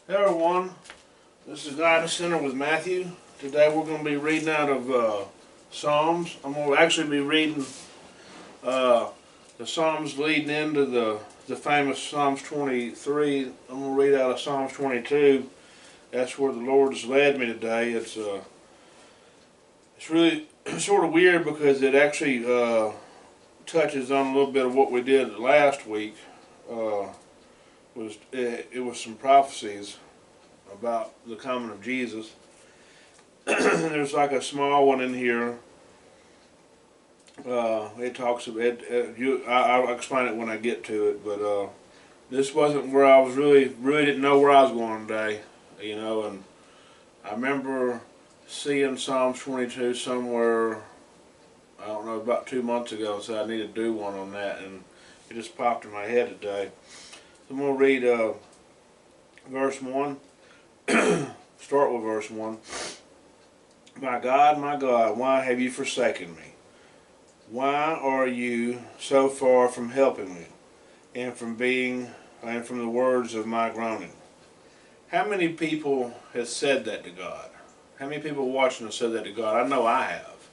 Hey everyone, this is Guidance Center with Matthew. Today we're going to be reading out of Psalms. I'm going to actually be reading the Psalms leading into the famous Psalms 23. I'm going to read out of Psalms 22. That's where the Lord has led me today. It's really sort of weird because it actually touches on a little bit of what we did last week. It was some prophecies about the coming of Jesus. There's like a small one in here. It talks about I'll explain it when I get to it, but this wasn't where I was really didn't know where I was going today, and I remember seeing Psalms 22 somewhere, I don't know, about 2 months ago, so I need to do one on that, and it just popped in my head today. So I'm going to read verse 1. Start with verse 1. My God, why have you forsaken me? Why are you so far from helping me, and from the words of my groaning? How many people have said that to God? How many people watching have said that to God? I know I have.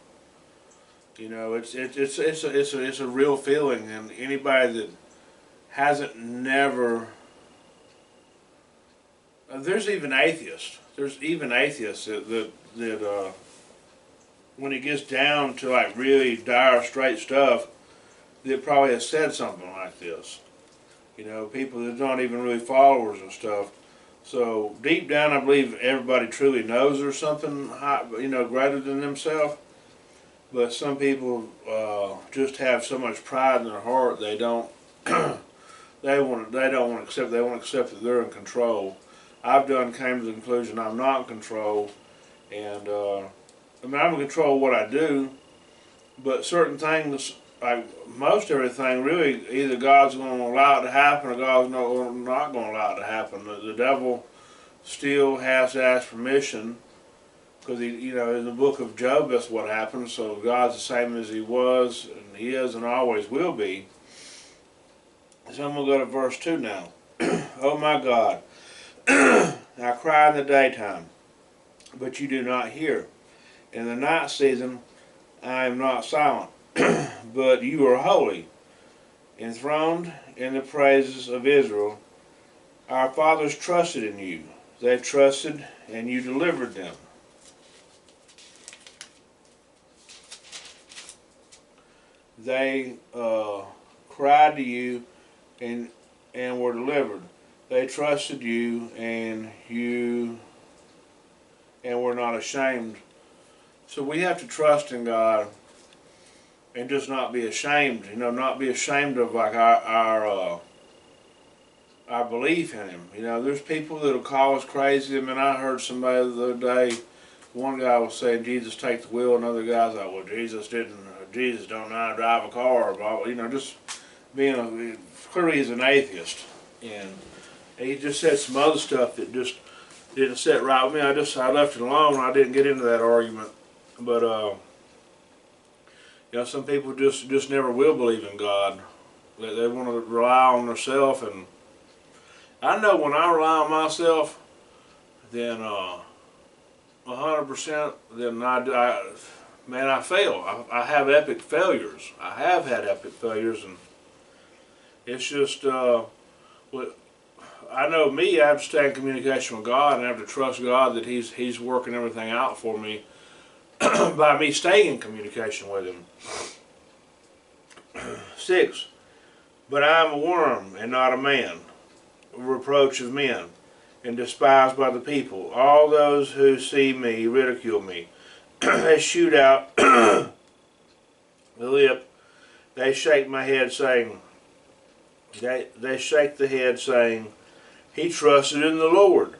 It's a real feeling, and anybody that hasn't never. There's even atheists. There's even atheists that when it gets down to like really dire, straight stuff, that probably have said something like this. People that aren't even really followers of stuff. So deep down, I believe everybody truly knows there's something high, greater than themselves. But some people just have so much pride in their heart they don't they don't want to accept. They want to accept that they're in control. I've came to the conclusion I'm not in control, and I'm in control of what I do, but certain things, like most everything, really, either God's going to allow it to happen or God's not going to allow it to happen. The devil still has to ask permission, because in the book of Job, that's what happens. So God's the same as He was, and He is, and always will be. So I'm going to go to verse 2 now. Oh my God, I cry in the daytime, but you do not hear. In the night season, I am not silent, but you are holy, enthroned in the praises of Israel. Our fathers trusted in you. They trusted, and you delivered them. They cried to you and were delivered. They trusted you, and were not ashamed. So we have to trust in God and just not be ashamed. Not be ashamed of like our belief in Him. There's people that'll call us crazy. I mean, I heard somebody the other day. One guy was saying Jesus take the wheel. Another guy's like, well, Jesus don't know how to drive a car. Blah, blah. Just being clearly he's an atheist, and he just said some other stuff that just didn't sit right with me. I left it alone. I didn't get into that argument. But some people just never will believe in God. They want to rely on themselves, and I know when I rely on myself, then 100%, then I fail. I have epic failures. I have had epic failures, and it's just I know me. I have to stay in communication with God, and I have to trust God that He's working everything out for me by me staying in communication with Him. 6. But I am a worm and not a man, a reproach of men, and despised by the people. All those who see me ridicule me. They shoot out the lip. They shake my head, saying, they shake the head, saying, He trusted in the Lord.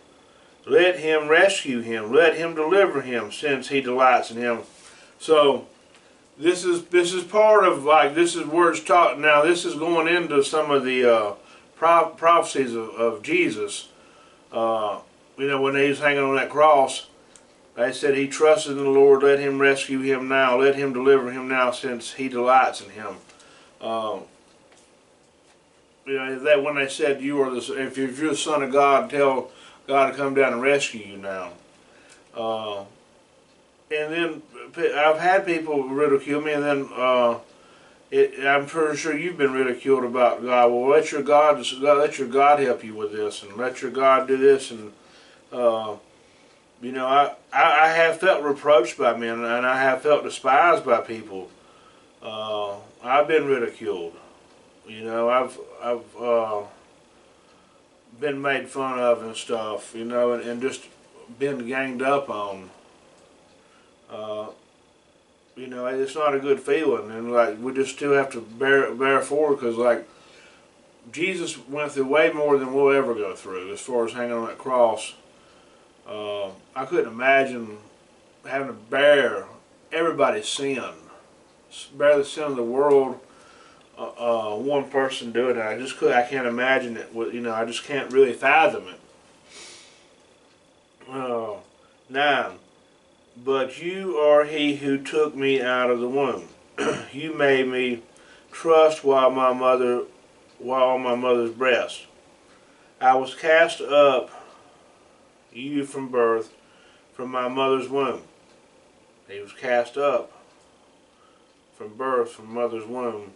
Let Him rescue him. Let Him deliver him, since He delights in him. So this is part of, like, this is where it's taught. Now this is going into some of the prophecies of Jesus. When He was hanging on that cross, they said He trusted in the Lord. Let Him rescue him now. Let Him deliver him now, since He delights in him. That when they said if you're the Son of God, tell God to come down and rescue you now. And then I've had people ridicule me, and then I'm pretty sure you've been ridiculed about God. Well, let your God help you with this, and let your God do this, and you know, I have felt reproached by men, and I have felt despised by people. I've been ridiculed. You know, I've been made fun of and stuff. You know, and just been ganged up on. You know, it's not a good feeling, and like we just still have to bear forward, because like Jesus went through way more than we'll ever go through as far as hanging on that cross. I couldn't imagine having to bear everybody's sin, bear the sin of the world. One person doing it, I can't imagine it. You know, I just can't really fathom it. 9. But you are he who took me out of the womb. You made me trust while on my mother's breast. I was cast up, you from birth, from my mother's womb. He was cast up from birth, from mother's womb.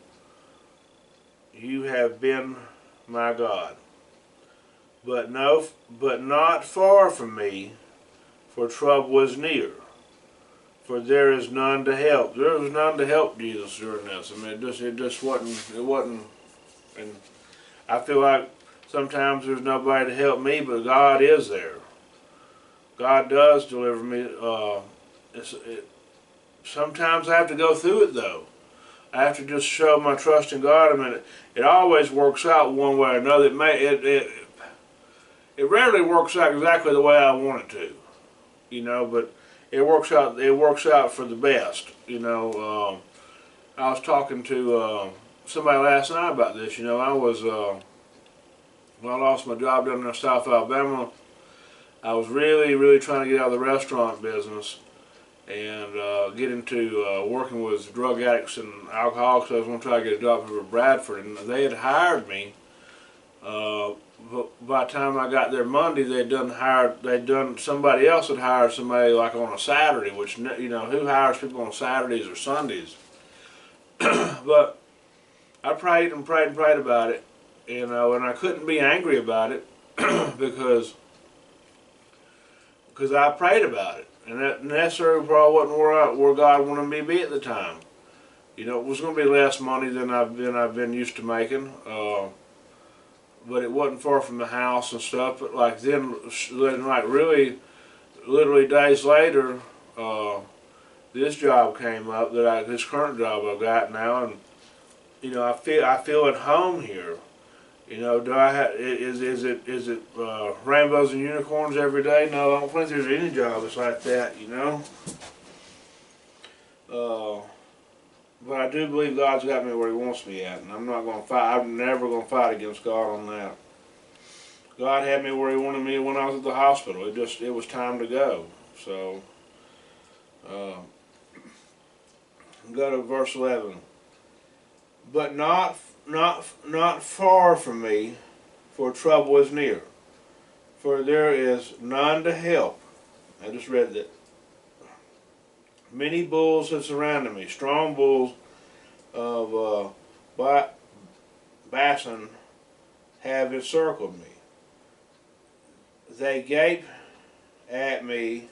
You have been my God. But not far from me, for trouble is near. For there is none to help. There was none to help Jesus during this. I mean, it just wasn't, and I feel like sometimes there's nobody to help me, but God is there. God does deliver me. Sometimes I have to go through it though. I have to just show my trust in God. I mean, it always works out one way or another. It rarely works out exactly the way I want it to, you know, but it works out. It works out for the best, you know. I was talking to somebody last night about this. You know, when I lost my job down in South Alabama, I was really trying to get out of the restaurant business and get into working with drug addicts and alcoholics. I was going to try to get a job over at Bradford, and they had hired me. But by the time I got there Monday, somebody else had hired somebody like on a Saturday, which, you know, who hires people on Saturdays or Sundays? But I prayed and prayed and prayed about it, you know, and I couldn't be angry about it because I prayed about it, and that necessarily probably wasn't where God wanted me to be at the time. You know, it was going to be less money than I've been used to making. But it wasn't far from the house and stuff. But like then like really, literally days later, this job came up this current job I've got now, and you know, I feel at home here. You know, is it rainbows and unicorns every day? No, I don't think there's any job that's like that. You know. But I do believe God's got me where He wants me at, and I'm not going to fight. I'm never going to fight against God on that. God had me where He wanted me when I was at the hospital. It was time to go. So, go to verse 11. But not far from me, for trouble is near. For there is none to help. I just read that. Many bulls have surrounded me. Strong bulls of Bashan have encircled me. They gape at me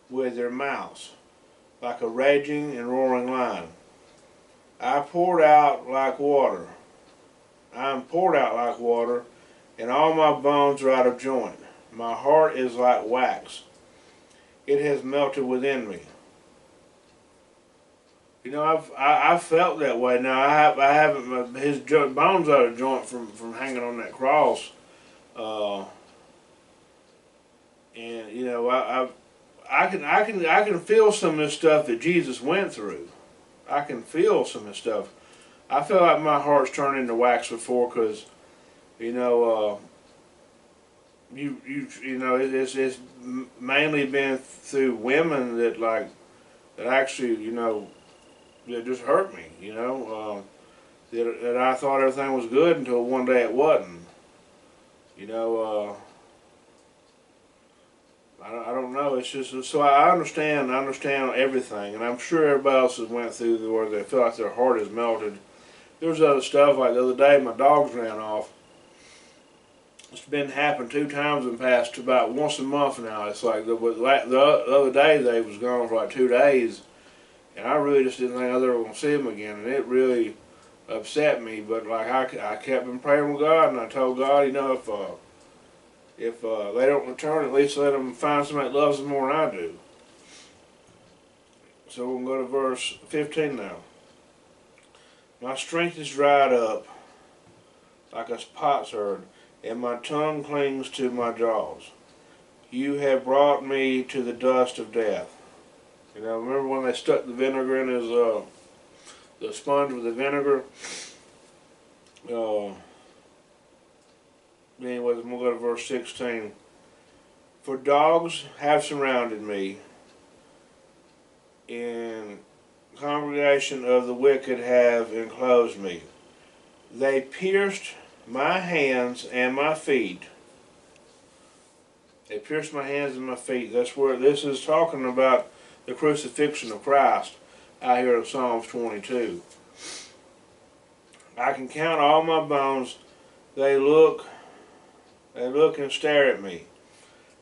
with their mouths, like a raging and roaring lion. I am poured out like water, and all my bones are out of joint. My heart is like wax. It has melted within me. You know, I've felt that way. Now I haven't. His bones out of joint from hanging on that cross, and you know I can feel some of this stuff that Jesus went through. I can feel some of this stuff. I feel like my heart's turned into wax before, because you know you know it's mainly been through women that actually, you know, that just hurt me, you know, that I thought everything was good until one day it wasn't, you know, I don't know. It's just so I understand. I understand everything, and I'm sure everybody else has went through where they feel like their heart is melted. There's other stuff like the other day my dogs ran off. It's been happened 2 times in the past, about once a month now. It's like the other day they was gone for like 2 days, and I really just didn't think I was ever gonna see them again, and it really upset me. But like I kept on praying with God, and I told God, you know, if they don't return, at least let them find somebody that loves them more than I do. So we're going to go to verse 15 now. My strength is dried up like a potsherd, and my tongue clings to my jaws. You have brought me to the dust of death. You know, remember when they stuck the vinegar in his, the sponge with the vinegar? Anyways, I'm going to go to verse 16. For dogs have surrounded me, and congregation of the wicked have enclosed me. They pierced my hands and my feet. They pierced my hands and my feet. That's where this is talking about the crucifixion of Christ out here in Psalms 22. I can count all my bones. They look and stare at me.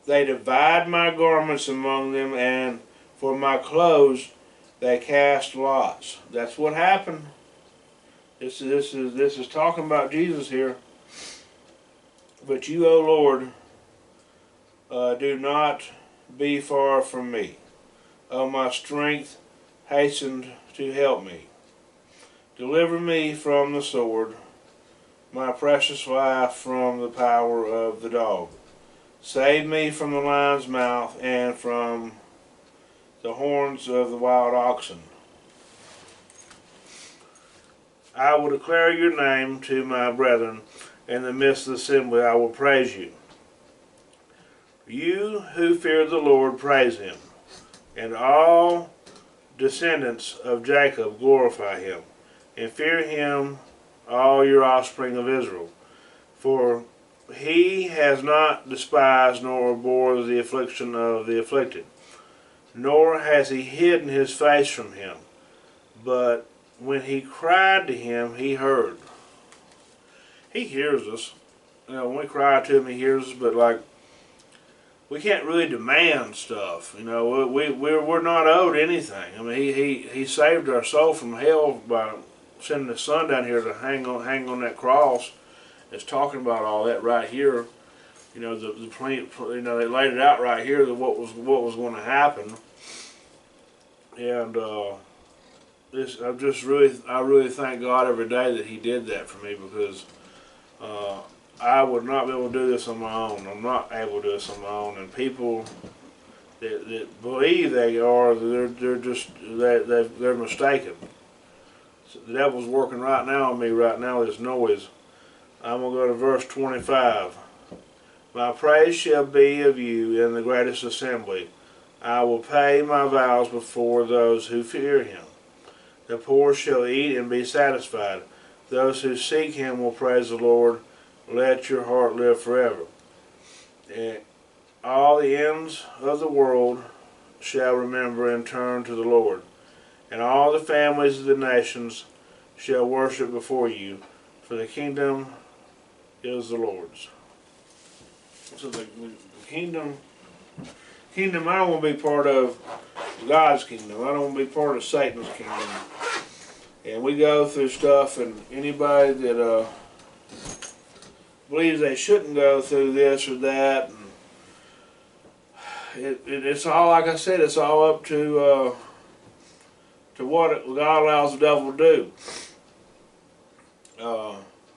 They divide my garments among them, and for my clothes they cast lots. That's what happened. This is talking about Jesus here. But you, O Lord, do not be far from me. O my strength, hasten to help me. Deliver me from the sword, my precious life from the power of the dog. Save me from the lion's mouth and from the horns of the wild oxen. I will declare your name to my brethren. In the midst of the assembly I will praise you. You who fear the Lord, praise him, and all descendants of Jacob glorify him, and fear him, all your offspring of Israel. For he has not despised nor abhorred the affliction of the afflicted, nor has he hidden his face from him. But when he cried to him, he heard. He hears us. You know, when we cry to him, he hears us, but like, we can't really demand stuff. You know, we're not owed anything. I mean, he saved our soul from hell by sending his son down here to hang on that cross. It's talking about all that right here. You know, you know, they laid it out right here that what was going to happen. And I really thank God every day that he did that for me, because I would not be able to do this on my own. I'm not able to do this on my own. And people that believe they are, they're mistaken. So the devil's working right now on me right now. This noise. I'm gonna go to verse 25. My praise shall be of you in the greatest assembly. I will pay my vows before those who fear him. The poor shall eat and be satisfied. Those who seek him will praise the Lord. Let your heart live forever. And all the ends of the world shall remember and turn to the Lord. And all the families of the nations shall worship before you, for the kingdom is the Lord's. So the kingdom, I don't want to be part of God's kingdom. I don't want to be part of Satan's kingdom. And we go through stuff, and anybody that believes they shouldn't go through this or that, and it's all, like I said, it's all up to what God allows the devil to do.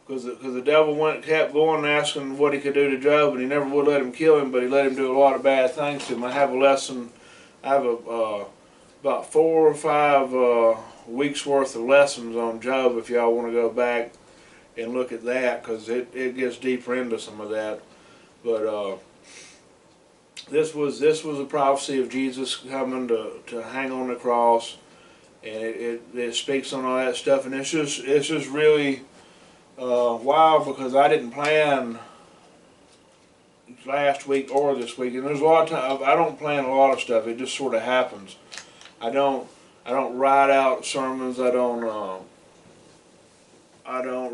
Because the devil kept going and asking what he could do to Job, and he never would let him kill him, but he let him do a lot of bad things to him. I have a lesson. I have about 4 or 5 weeks worth of lessons on Job, if y'all want to go back and look at that, because it gets deeper into some of that. But this was a prophecy of Jesus coming to hang on the cross, and it speaks on all that stuff, and it's just really wild, because I didn't plan last week or this week, and there's a lot of times I don't plan a lot of stuff. It just sort of happens. I don't write out sermons. I don't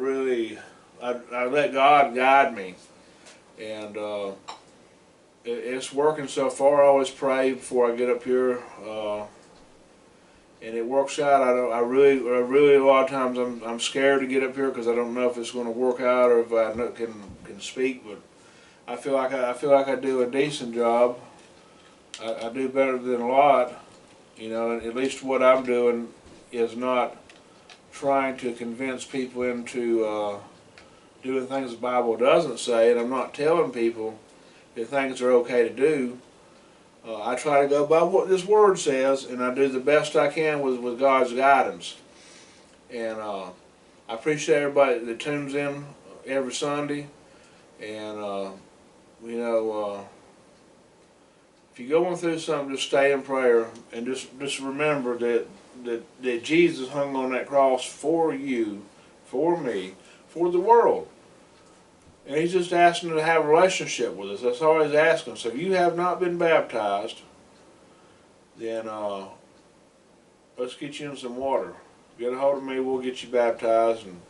really. I let God guide me, and it's working so far. I always pray before I get up here, and it works out. I really a lot of times I'm scared to get up here because I don't know if it's going to work out or if I can speak. But I feel like I do a decent job. I do better than a lot, you know. And at least what I'm doing is not trying to convince people into doing things the Bible doesn't say, and I'm not telling people that things are okay to do. I try to go by what this Word says, and I do the best I can with God's guidance. And I appreciate everybody that tunes in every Sunday. And you know, if you're going through something, just stay in prayer, and just remember that Jesus hung on that cross for you, for me, for the world. And He's just asking to have a relationship with us. That's all He's asking. So if you have not been baptized, then let's get you in some water. Get a hold of me, we'll get you baptized, and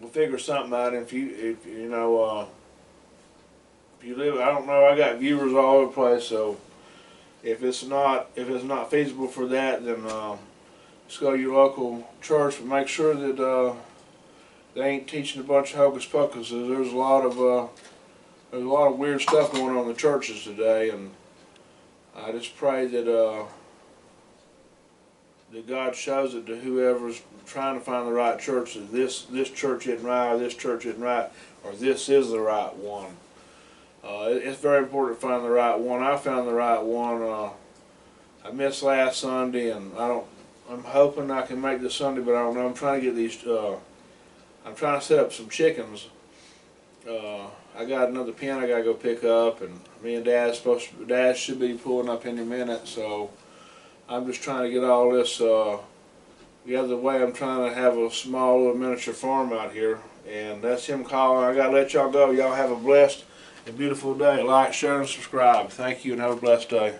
we'll figure something out. If you know, if you live, I don't know, I got viewers all over the place, so if it's not feasible for that, then just go to your local church, but make sure that they ain't teaching a bunch of hocus pocus. There's a lot of weird stuff going on in the churches today, and I just pray that that God shows it to whoever's trying to find the right church, that this church isn't right, or this church isn't right, or this is the right one. It's very important to find the right one. I found the right one. I missed last Sunday, and I'm hoping I can make this Sunday, but I don't know. I'm trying to get these. I'm trying to set up some chickens. I got another pen I gotta go pick up, and me and Dad should be pulling up any minute. So I'm just trying to get all this the other way. I'm trying to have a small little miniature farm out here, and that's him calling. I gotta let y'all go. Y'all have a blessed and beautiful day. Like, share, and subscribe. Thank you, and have a blessed day.